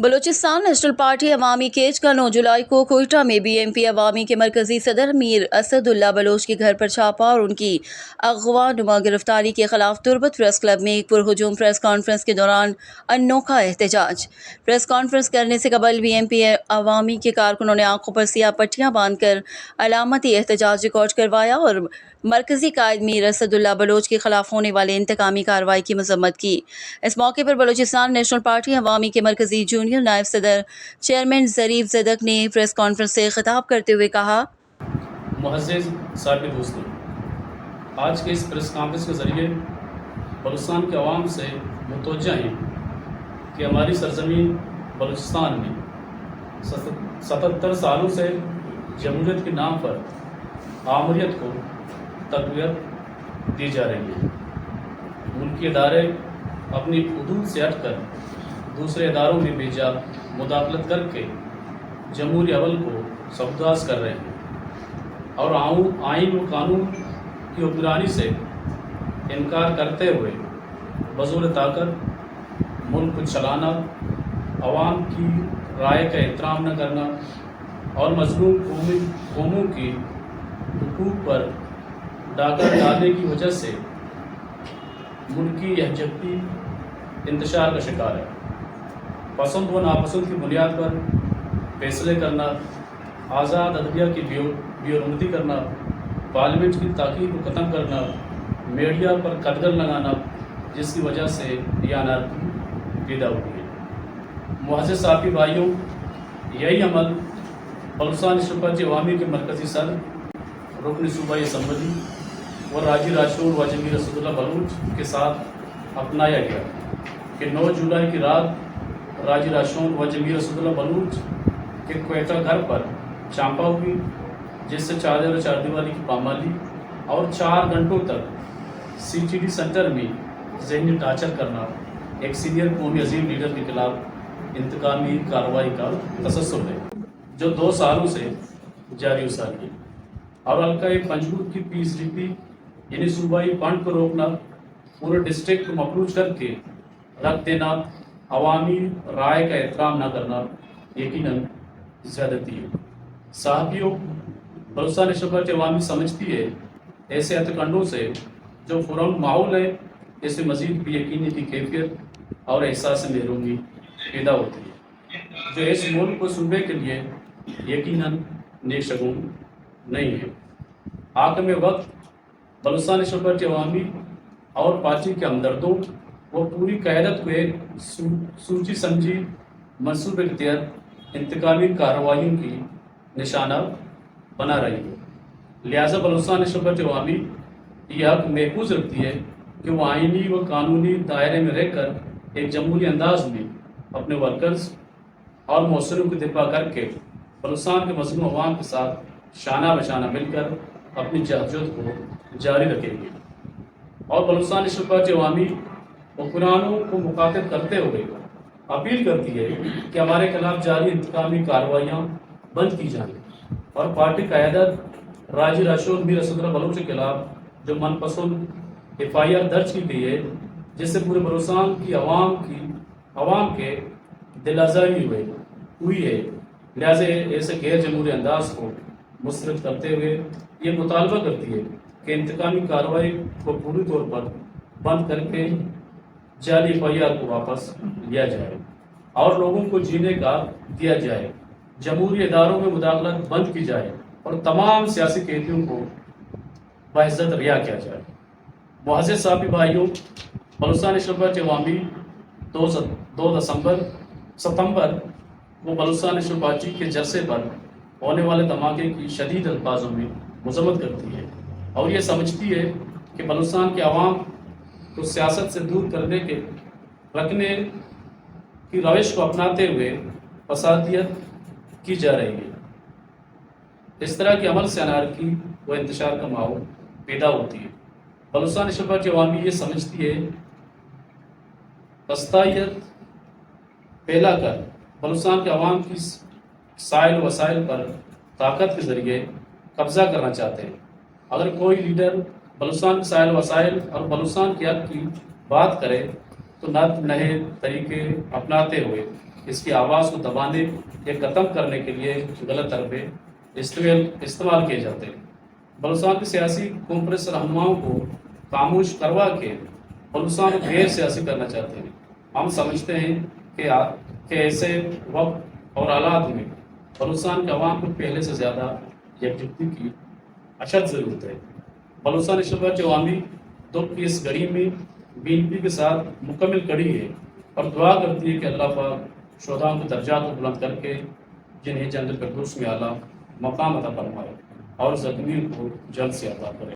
Balochistan national party عوامی cage کا 9 جولائی کو کوئٹہ میں بی ایم پی عوامی کے مرکزی صدر میر اسد اللہ بلوچ کے گھر پر چھاپا اور ان کی اغوا نما گرفتاری کے خلاف تربت پریس کلب میں ایک پرہجوم پریس کانفرنس کے دوران انوکھا احتجاج۔ پریس کانفرنس کرنے سے قبل بی ایم پی عوامی کے کارکنوں نے آنکھوں پر سیاہ پٹیاں باندھ کر علامتی احتجاج ریکارڈ کروایا اور مرکزی قائد میر اسد اللہ بلوچ کے خلاف ہونے والے انتقامی کارروائی کی مذمت کی۔ اس موقع پر بلوچستان نیشنل پارٹی عوامی کے مرکزی جونیئر نائب صدر چیئرمین ظریف زدک نے پریس کانفرنس سے خطاب کرتے ہوئے کہا، معزز سابق دوستوں، آج کے اس پریس کانفرنس کے ذریعے بلوچستان کے عوام سے متوجہ ہیں کہ ہماری سرزمین بلوچستان میں 77 سالوں سے جمہوریت کے نام پر آمریت کو تقویت دی جا رہی ہے۔ ملکی ادارے اپنی حدود سے ہٹ کر دوسرے اداروں میں بیجا مداخلت کر کے جمہوری عمل کو سبکداز کر رہے ہیں اور آئین و قانون کی حکمرانی سے انکار کرتے ہوئے بزور طاقت ملک کو چلانا، عوام کی رائے کا احترام نہ کرنا اور مظلوم قوموں کی حقوق پر ڈاکہ ڈالنے کی وجہ سے ملکی یکجہتی انتشار کا شکار ہے۔ پسند و ناپسند کی بنیاد پر فیصلے کرنا، آزاد عدلیہ کی بیرونی کرنا، پارلیمنٹ کی تحقیق کو ختم کرنا، میڈیا پر قدغن لگانا، جس کی وجہ سے یہ انارکی پیدا ہوئی ہے۔ معزز صحافی بھائیوں، یہی عمل بلوچستان نیشنل پارٹی عوامی کے مرکزی صدر، رکن صوبائی اسمبلی اور راجی راشور واجد میر اسد اللہ بلوچ کے ساتھ اپنایا گیا کہ 9 جولائی کی رات راجی راشور واجد میر اسد اللہ بلوچ کے کوئٹہ گھر پر چانپا ہوئی، جس سے چادر اور چاردیواری کی پامالی اور 4 گھنٹوں تک سی ٹی ڈی سینٹر میں ذہنی ٹارچر کرنا ایک سینئر قومی عظیم لیڈر کے خلاف انتقامی کارروائی کا تسلسل ہے جو 2 سالوں سے جاری و ساری ہے، اور حلقہ پنجگور کی پی ایس ڈی پی یعنی صوبائی فنڈ کو روکنا، پورے ڈسٹرکٹ کو مفلوج کر کے رکھ دینا، عوامی رائے کا احترام نہ کرنا یقیناً زیادتی ہے۔ صحافیوں، بلوچستان نیشنل پارٹی عوامی سمجھتی ہے ایسے ہتھ کنڈوں سے جو فراہم ماحول ہے، اس میں مزید بھی یقینی کی کیفیت اور احساس محرومی پیدا ہوتی ہے جو اس ملک کو صوبے کے لیے یقیناً نیک شگون نہیں ہے۔ حاکم وقت بلوچستان نیشنل پارٹی عوامی اور پارٹی کے ہمدردوں وہ پوری قیادت کو ایک سوچی سمجھی منصوبے کے تحت انتقامی کارروائیوں کی نشانہ بنا رہی ہے۔ لہٰذا بلوچستان نیشنل پارٹی عوامی یہ حق محفوظ رکھتی ہے کہ وہ آئینی و قانونی دائرے میں رہ کر ایک جمہوری انداز میں اپنے ورکرز اور مؤثروں کی دفاع کر کے بلوچستان کے مظلوم عوام کے ساتھ شانہ بشانہ مل کر اپنی جدوجہد کو جاری رکھے گی، اور بلوچستان نیشنل پارٹی عوامی حکمرانوں کو مخاطب کرتے ہوئے اپیل کرتی ہے کہ ہمارے خلاف جاری انتقامی کارروائیاں بند کی جائیں اور پارٹی قیادت راجی راشور میر اسد اللہ بلوچ کے خلاف جو من پسند ایف آئی آر درج کی گئی ہے، جس سے پورے بلوچستان کی عوام کے دل آزاری ہوئی ہے، لہٰذا ایسے غیر جمہوری انداز کو مسترد کرتے ہوئے یہ مطالبہ کرتی ہے کہ انتقامی کارروائی کو پوری طور پر بند کر کے جعلی ایف آئی آر کو واپس لیا جائے اور لوگوں کو جینے کا دیا جائے، جمہوری اداروں میں مداخلت بند کی جائے اور تمام سیاسی قیدیوں کو باعزت رہا کیا جائے۔ معزز صحافی بھائیوں، بلوچستان نیشنل پارٹی عوامی 2 ستمبر وہ بلوچستان نیشنل پارٹی کے جلسے پر ہونے والے دھماکے کی شدید الفاظوں میں مذمت کرتی ہے اور یہ سمجھتی ہے کہ بلوچستان کے عوام کو سیاست سے دور رکھنے کی روش کو اپناتے ہوئے فسادیت کی جا رہی ہے۔ اس طرح کے عمل سے انارکی و انتشار کا ماحول پیدا ہوتی ہے۔ بلوچستان نیشنل پارٹی عوامی یہ سمجھتی ہے وسطیت پھیلا کر بلوچستان کے عوام کی سائل وسائل پر طاقت کے ذریعے قبضہ کرنا چاہتے ہیں۔ اگر کوئی لیڈر بلوچستان کے سائل وسائل اور بلوچستان کے حق کی بات کرے تو نئے طریقے اپناتے ہوئے اس کی آواز کو دبانے یا ختم کرنے کے لیے غلط حربے استعمال کیے جاتے ہیں۔ بلوچستان کے سیاسی کانفرنس رہنماؤں کو خاموش کروا کے بلوچستان کو غیر سیاسی کرنا چاہتے ہیں۔ ہم سمجھتے ہیں کہ ایسے وقت اور حالات میں بلوچستان کے عوام کو پہلے سے زیادہ یکجہتی کی اشد ضرورت ہے۔ بلوچستان اشتراک عوامی دکھ کی اس گھڑی میں BNP کے ساتھ مکمل کڑی ہے اور دعا کرتی ہے کہ اللہ پاک شہداء کے درجات کو بلند کر کے جنہیں جنت الفردوس میں اعلیٰ مقام عطا فرمائے اور زخمیوں کو جلد سے عطا کرے۔